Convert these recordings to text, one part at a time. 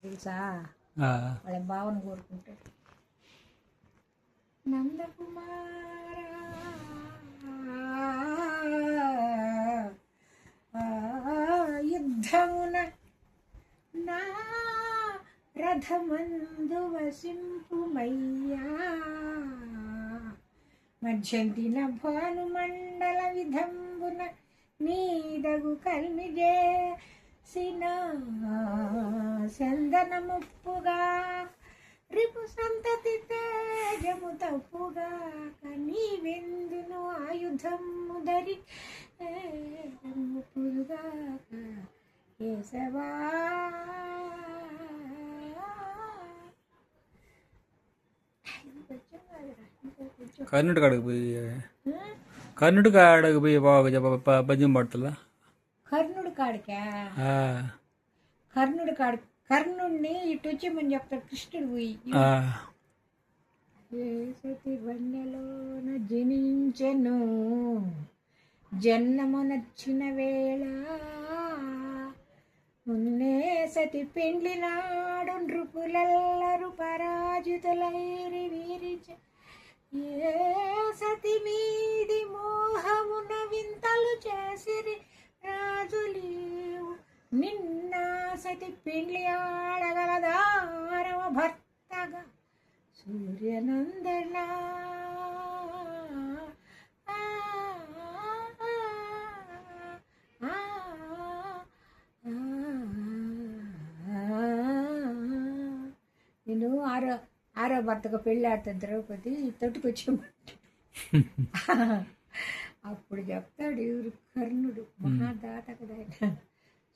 తెలుసా వాళ్ళ భావన కోరుకుంటాడు. నందకుమార యుద్ధమున నా రథమందు వసింపుమయ్యా, మధ్యంతిన భానుమండల విధంబున నీదగు కల్మిజేసిన చందనముప్పుగా రిపు సంతతి తేజము తప్పుగా నీవెందును ఆయుధము ధరి ముప్పుగా కేశవా. కర్ణుడి కాడకు పోయి బాగా భజన పడుతుందా? కర్ణుడి కాడికా? కర్ణుడిని ఇటు వచ్చేమని చెప్తాడు కృష్ణుడు పోయి. సతి వన్నెలోన జనించెను జన్మనొచ్చిన వేళ, ఉన్నే సతి పెండ్లి నాడు నృపులెల్లరు పరాజితులైరి వీరిచ. ఏ సతి మీది మోహమున వింతలు చేసిరి రాజులీవు, నిన్న సతి పెండ్లి ఆడగలదారవ భర్తగా సూర్యనందన. నేను ఆరో భర్తగా పెళ్ళి ఆడుతాను ద్రౌపది తొట్టుకొచ్చేమంటే అప్పుడు చెప్తాడు ఎవరు కర్ణుడు, మహాదాత కదా ఆయన.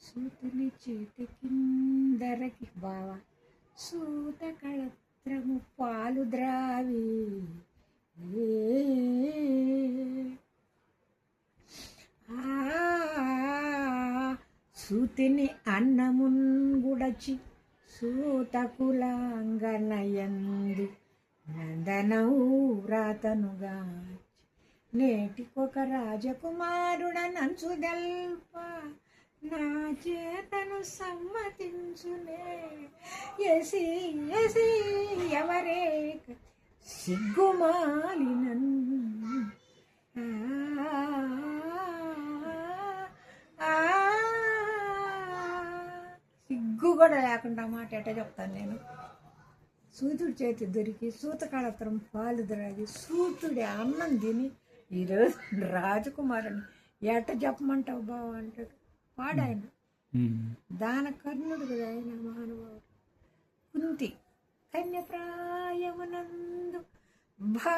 సూతుని చేతి కిందరకి బావా సూత కళత్రము పాలు ద్రావి, సూతిని అన్నమున్ గుడచి సూతకులాంగనయందు నందనౌరాతనుగా నేటికొక రాజకుమారుడ నంచుదల్ప నా చేతను సమ్మతించునే. ఎసి ఎసి ఎవరే సిగ్గుమాలినన్ సిగ్గు కూడా లేకుండా మాట ఎట్ట చెప్తాను నేను. సూతుడి చేతి దొరికి సూతకాళత్రం పాలు ద్రాగి సూతుడి అన్నం తిని ఈరోజు రాజకుమారుని ఎట్ట చెప్పమంటావు బావ అంటాడు. పాడాయన దాన కర్ణుడు కదా ఆయన మహానుభావుడు. కుంతి కన్యప్రాయమునందు భా